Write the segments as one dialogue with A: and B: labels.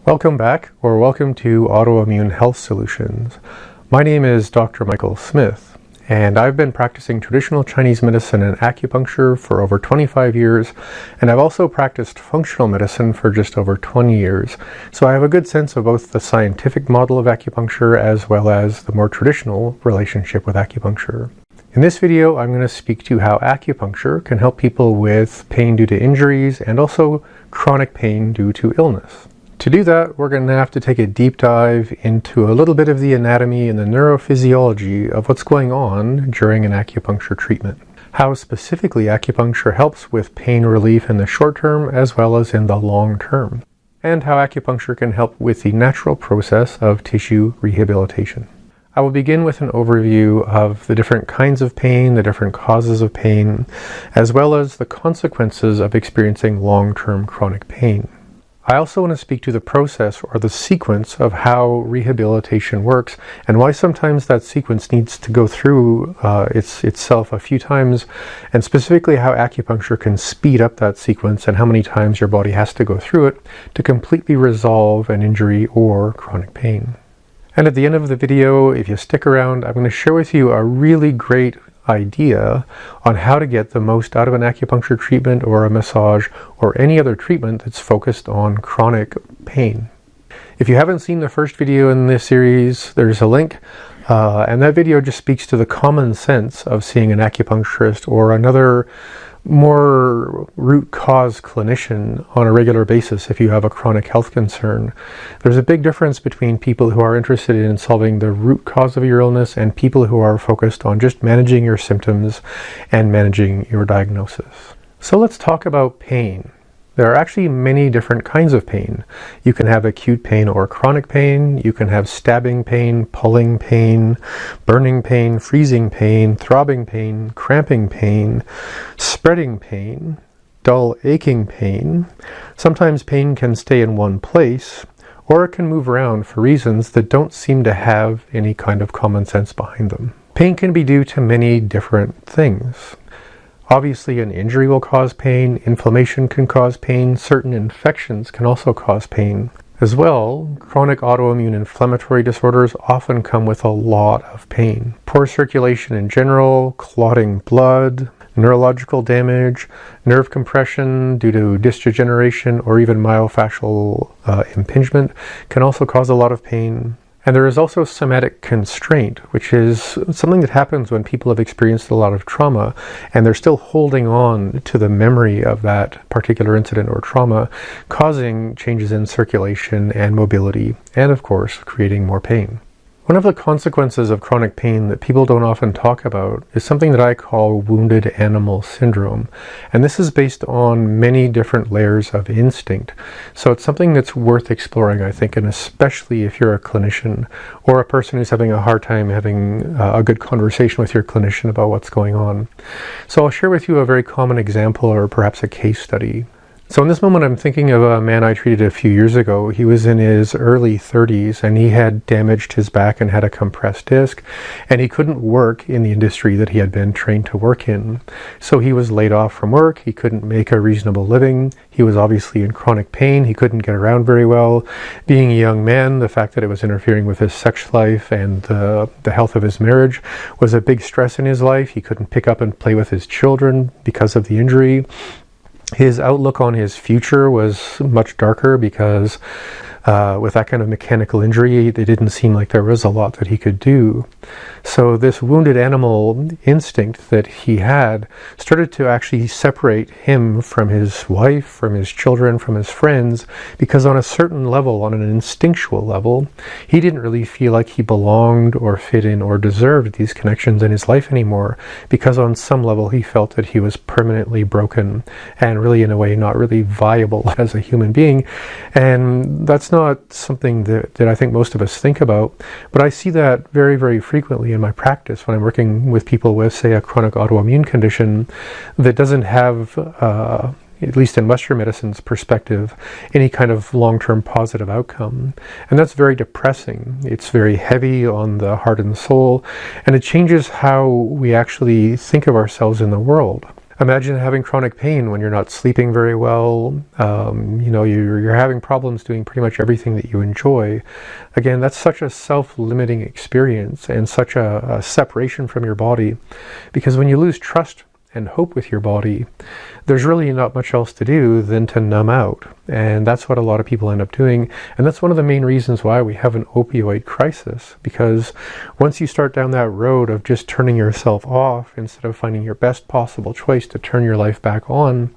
A: Welcome back, or welcome to Autoimmune Health Solutions. My name is Dr. Michael Smith, and I've been practicing traditional Chinese medicine and acupuncture for over 25 years, and I've also practiced functional medicine for just over 20 years. So I have a good sense of both the scientific model of acupuncture as well as the more traditional relationship with acupuncture. In this video, I'm going to speak to how acupuncture can help people with pain due to injuries and also chronic pain due to illness. To do that, we're going to have to take a deep dive into a little bit of the anatomy and the neurophysiology of what's going on during an acupuncture treatment. How specifically acupuncture helps with pain relief in the short term as well as in the long term. And how acupuncture can help with the natural process of tissue rehabilitation. I will begin with an overview of the different kinds of pain, the different causes of pain, as well as the consequences of experiencing long-term chronic pain. I also want to speak to the process or the sequence of how rehabilitation works and why sometimes that sequence needs to go through itself a few times, and specifically how acupuncture can speed up that sequence and how many times your body has to go through it to completely resolve an injury or chronic pain. And at the end of the video, if you stick around, I'm going to share with you a really great idea on how to get the most out of an acupuncture treatment or a massage or any other treatment that's focused on chronic pain. If you haven't seen the first video in this series, there's a link, and that video just speaks to the common sense of seeing an acupuncturist or another more root cause clinician on a regular basis if you have a chronic health concern. There's a big difference between people who are interested in solving the root cause of your illness and people who are focused on just managing your symptoms and managing your diagnosis. So let's talk about pain. There are actually many different kinds of pain. You can have acute pain or chronic pain. You can have stabbing pain, pulling pain, burning pain, freezing pain, throbbing pain, cramping pain, spreading pain, dull aching pain. Sometimes pain can stay in one place, or it can move around for reasons that don't seem to have any kind of common sense behind them. Pain can be due to many different things. Obviously, an injury will cause pain, inflammation can cause pain, certain infections can also cause pain. As well, chronic autoimmune inflammatory disorders often come with a lot of pain. Poor circulation in general, clotting blood, neurological damage, nerve compression due to disc degeneration, or even myofascial impingement can also cause a lot of pain. And there is also somatic constraint, which is something that happens when people have experienced a lot of trauma and they're still holding on to the memory of that particular incident or trauma, causing changes in circulation and mobility, and of course, creating more pain. One of the consequences of chronic pain that people don't often talk about is something that I call wounded animal syndrome. And this is based on many different layers of instinct. So it's something that's worth exploring, I think, and especially if you're a clinician or a person who's having a hard time having a good conversation with your clinician about what's going on. So I'll share with you a very common example or perhaps a case study. So in this moment, I'm thinking of a man I treated a few years ago. He was in his early 30s and he had damaged his back and had a compressed disc, and he couldn't work in the industry that he had been trained to work in. So he was laid off from work. He couldn't make a reasonable living. He was obviously in chronic pain. He couldn't get around very well. Being a young man, the fact that it was interfering with his sex life and the health of his marriage was a big stress in his life. He couldn't pick up and play with his children because of the injury. His outlook on his future was much darker because with that kind of mechanical injury, it didn't seem like there was a lot that he could do. So this wounded animal instinct that he had started to actually separate him from his wife, from his children, from his friends, because on a certain level, on an instinctual level, he didn't really feel like he belonged or fit in or deserved these connections in his life anymore, because on some level he felt that he was permanently broken and really in a way not really viable as a human being. And that's not something that I think most of us think about, but I see that very, very frequently in my practice when I'm working with people with, say, a chronic autoimmune condition that doesn't have, at least in Western medicine's perspective, any kind of long-term positive outcome. And that's very depressing. It's very heavy on the heart and soul, and it changes how we actually think of ourselves in the world. Imagine having chronic pain when you're not sleeping very well. You're having problems doing pretty much everything that you enjoy. Again, that's such a self-limiting experience and such a separation from your body, because when you lose trust and hope with your body, there's really not much else to do than to numb out. And that's what a lot of people end up doing. And that's one of the main reasons why we have an opioid crisis, because once you start down that road of just turning yourself off instead of finding your best possible choice to turn your life back on,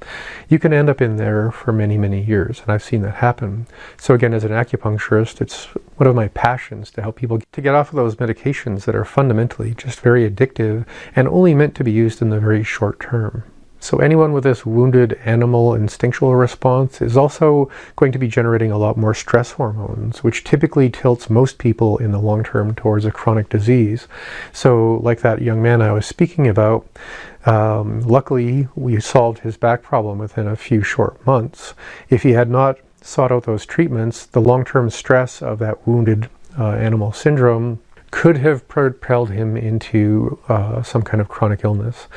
A: you can end up in there for many, many years. And I've seen that happen. So again, as an acupuncturist, it's one of my passions to help people to get off of those medications that are fundamentally just very addictive and only meant to be used in the very short term. So anyone with this wounded animal instinctual response is also going to be generating a lot more stress hormones, which typically tilts most people in the long term towards a chronic disease. So like that young man I was speaking about, luckily we solved his back problem within a few short months. If he had not sought out those treatments, the long-term stress of that wounded animal syndrome could have propelled him into some kind of chronic illness.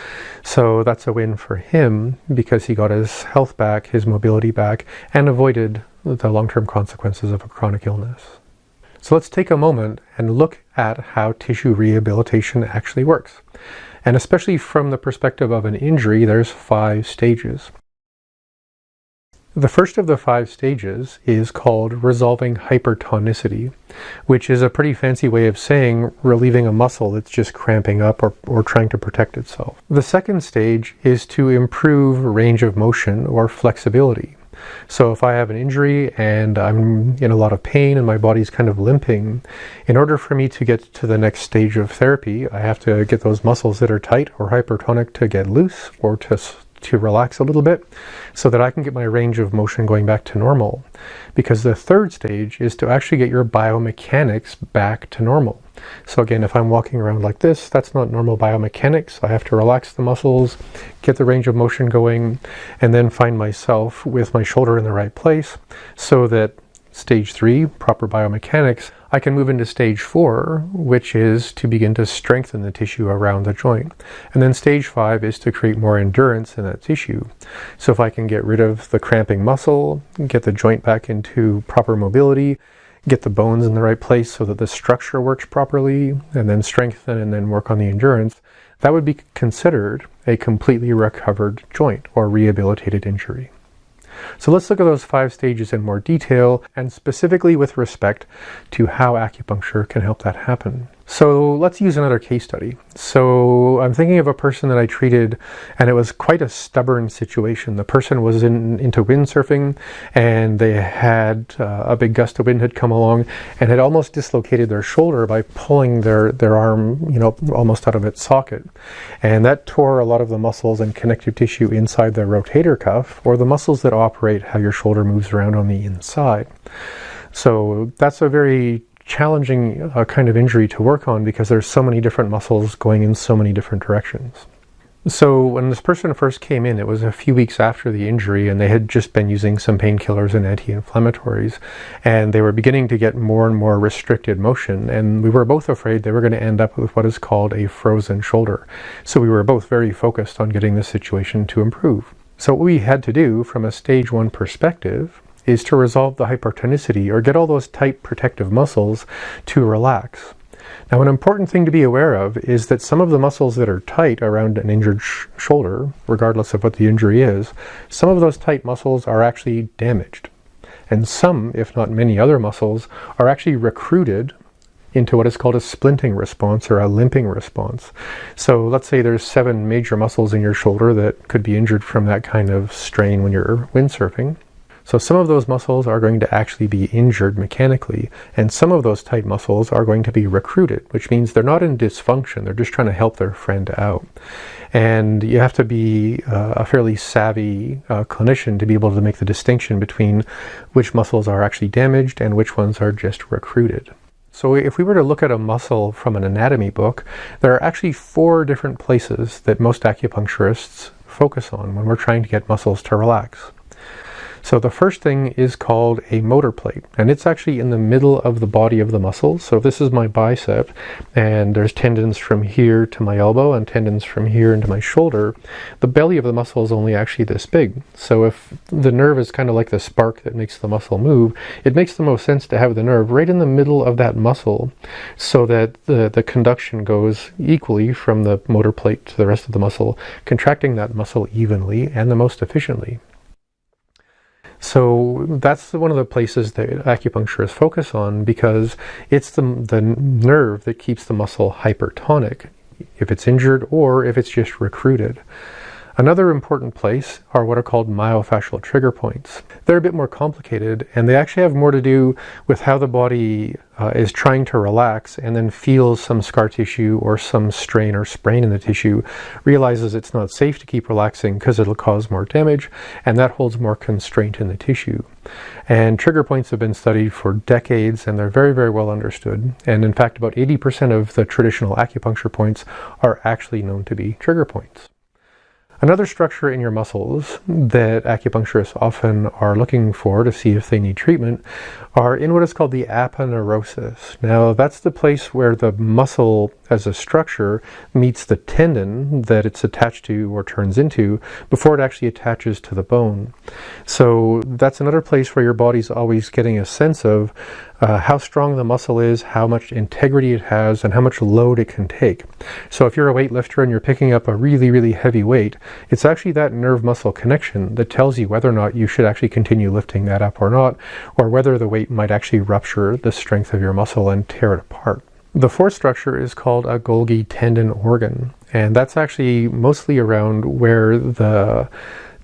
A: So that's a win for him, because he got his health back, his mobility back, and avoided the long-term consequences of a chronic illness. So let's take a moment and look at how tissue rehabilitation actually works. And especially from the perspective of an injury, there's 5 stages. The first of the 5 stages is called resolving hypertonicity, which is a pretty fancy way of saying relieving a muscle that's just cramping up or trying to protect itself. The second stage is to improve range of motion or flexibility. So if I have an injury and I'm in a lot of pain and my body's kind of limping, in order for me to get to the next stage of therapy, I have to get those muscles that are tight or hypertonic to get loose or to relax a little bit, so that I can get my range of motion going back to normal. Because the third stage is to actually get your biomechanics back to normal. So again, if I'm walking around like this, that's not normal biomechanics. I have to relax the muscles, get the range of motion going, and then find myself with my shoulder in the right place, so that stage 3, proper biomechanics, I can move into stage 4, which is to begin to strengthen the tissue around the joint. And then stage 5 is to create more endurance in that tissue. So if I can get rid of the cramping muscle, get the joint back into proper mobility, get the bones in the right place so that the structure works properly, and then strengthen and then work on the endurance, that would be considered a completely recovered joint or rehabilitated injury. So let's look at those 5 stages in more detail, and specifically with respect to how acupuncture can help that happen. So let's use another case study. So I'm thinking of a person that I treated, and it was quite a stubborn situation. The person was into windsurfing, and they had a big gust of wind had come along and had almost dislocated their shoulder by pulling their arm, almost out of its socket. And that tore a lot of the muscles and connective tissue inside the rotator cuff, or the muscles that operate how your shoulder moves around on the inside. So that's a very challenging kind of injury to work on, because there's so many different muscles going in so many different directions. So when this person first came in, it was a few weeks after the injury, and they had just been using some painkillers and anti-inflammatories, and they were beginning to get more and more restricted motion, and we were both afraid they were going to end up with what is called a frozen shoulder. So we were both very focused on getting the situation to improve. So what we had to do from a stage 1 perspective is to resolve the hypertonicity, or get all those tight protective muscles to relax. Now, an important thing to be aware of is that some of the muscles that are tight around an injured shoulder, regardless of what the injury is, some of those tight muscles are actually damaged. And some, if not many other muscles, are actually recruited into what is called a splinting response or a limping response. So let's say there's 7 major muscles in your shoulder that could be injured from that kind of strain when you're windsurfing. So some of those muscles are going to actually be injured mechanically, and some of those tight muscles are going to be recruited, which means they're not in dysfunction, they're just trying to help their friend out. And you have to be a fairly savvy clinician to be able to make the distinction between which muscles are actually damaged and which ones are just recruited. So if we were to look at a muscle from an anatomy book, there are actually 4 different places that most acupuncturists focus on when we're trying to get muscles to relax. So the first thing is called a motor plate, and it's actually in the middle of the body of the muscle. So if this is my bicep, and there's tendons from here to my elbow and tendons from here into my shoulder, the belly of the muscle is only actually this big. So if the nerve is kind of like the spark that makes the muscle move, it makes the most sense to have the nerve right in the middle of that muscle so that the conduction goes equally from the motor plate to the rest of the muscle, contracting that muscle evenly and the most efficiently. So that's one of the places that acupuncturists focus on, because it's the nerve that keeps the muscle hypertonic if it's injured or if it's just recruited. Another important place are what are called myofascial trigger points. They're a bit more complicated, and they actually have more to do with how the body is trying to relax and then feels some scar tissue or some strain or sprain in the tissue, realizes it's not safe to keep relaxing because it'll cause more damage, and that holds more constraint in the tissue. And trigger points have been studied for decades, and they're very, very well understood. And in fact, about 80% of the traditional acupuncture points are actually known to be trigger points. Another structure in your muscles that acupuncturists often are looking for to see if they need treatment are in what is called the aponeurosis. Now, that's the place where the muscle as a structure meets the tendon that it's attached to or turns into before it actually attaches to the bone. So that's another place where your body's always getting a sense of how strong the muscle is, how much integrity it has, and how much load it can take. So if you're a weightlifter and you're picking up a really, really heavy weight, it's actually that nerve-muscle connection that tells you whether or not you should actually continue lifting that up or not, or whether the weight might actually rupture the strength of your muscle and tear it apart. The fourth structure is called a Golgi tendon organ, and that's actually mostly around where the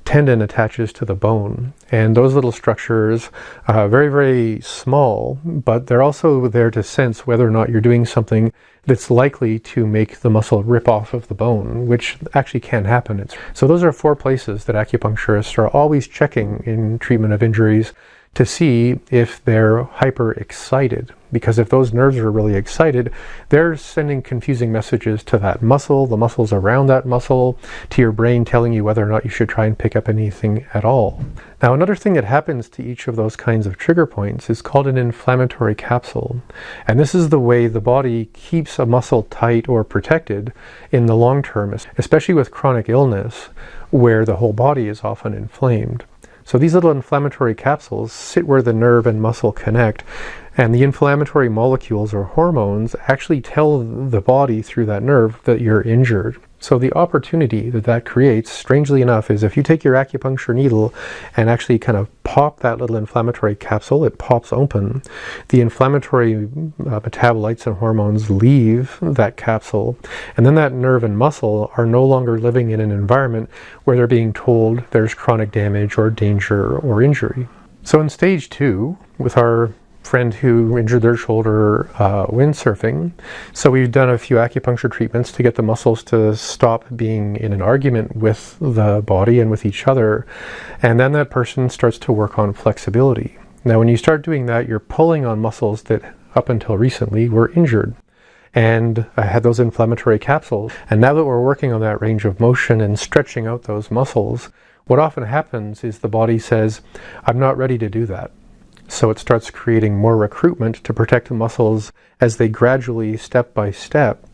A: tendon attaches to the bone. And those little structures are very, very small, but they're also there to sense whether or not you're doing something that's likely to make the muscle rip off of the bone, which actually can happen. So those are 4 places that acupuncturists are always checking in treatment of injuries to see if they're hyper excited. Because if those nerves are really excited, they're sending confusing messages to that muscle, the muscles around that muscle, to your brain, telling you whether or not you should try and pick up anything at all. Now, another thing that happens to each of those kinds of trigger points is called an inflammatory capsule. And this is the way the body keeps a muscle tight or protected in the long term, especially with chronic illness, where the whole body is often inflamed. So these little inflammatory capsules sit where the nerve and muscle connect, and the inflammatory molecules or hormones actually tell the body through that nerve that you're injured. So the opportunity that creates, strangely enough, is if you take your acupuncture needle and actually kind of pop that little inflammatory capsule, it pops open. The inflammatory metabolites and hormones leave that capsule, and then that nerve and muscle are no longer living in an environment where they're being told there's chronic damage or danger or injury. So in stage 2, with our friend who injured their shoulder windsurfing. So we've done a few acupuncture treatments to get the muscles to stop being in an argument with the body and with each other. And then that person starts to work on flexibility. Now, when you start doing that, you're pulling on muscles that up until recently were injured. And I had those inflammatory capsules. And now that we're working on that range of motion and stretching out those muscles, what often happens is the body says, I'm not ready to do that. So it starts creating more recruitment to protect the muscles as they gradually, step by step,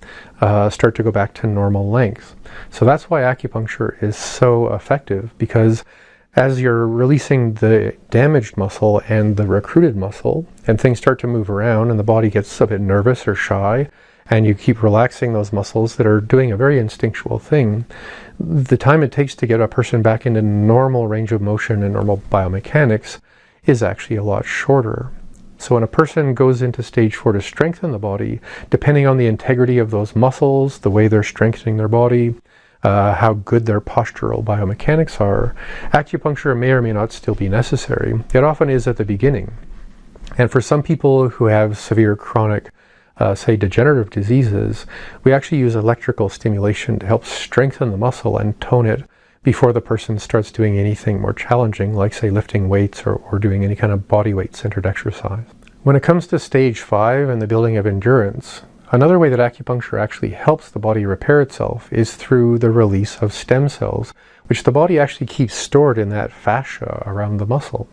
A: start to go back to normal length. So that's why acupuncture is so effective, because as you're releasing the damaged muscle and the recruited muscle, and things start to move around and the body gets a bit nervous or shy, and you keep relaxing those muscles that are doing a very instinctual thing, the time it takes to get a person back into normal range of motion and normal biomechanics is actually a lot shorter. So when a person goes into stage 4 to strengthen the body, depending on the integrity of those muscles, the way they're strengthening their body, how good their postural biomechanics are, acupuncture may or may not still be necessary. It often is at the beginning. And for some people who have severe chronic, say degenerative diseases, we actually use electrical stimulation to help strengthen the muscle and tone it before the person starts doing anything more challenging, like say lifting weights or doing any kind of body weight centered exercise. When it comes to stage 5 and the building of endurance, Another way that acupuncture actually helps the body repair itself is through the release of stem cells, which the body actually keeps stored in that fascia around the muscle.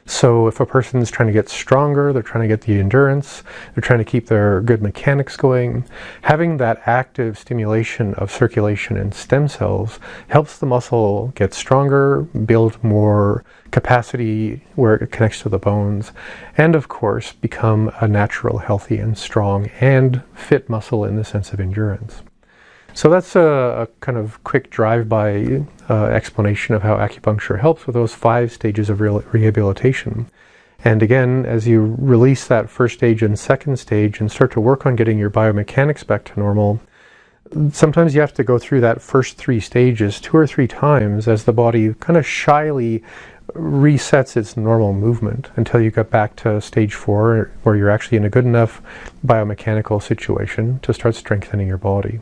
A: So if a person's trying to get stronger, they're trying to get the endurance, they're trying to keep their good mechanics going, having that active stimulation of circulation and stem cells helps the muscle get stronger, build more capacity where it connects to the bones, and of course become a natural, healthy and strong and fit muscle in the sense of endurance. So that's a kind of quick drive-by explanation of how acupuncture helps with those 5 stages of rehabilitation. And again, as you release that first stage and second stage and start to work on getting your biomechanics back to normal, sometimes you have to go through that first 3 stages 2 or 3 times as the body kind of shyly resets its normal movement until you get back to stage 4, where you're actually in a good enough biomechanical situation to start strengthening your body.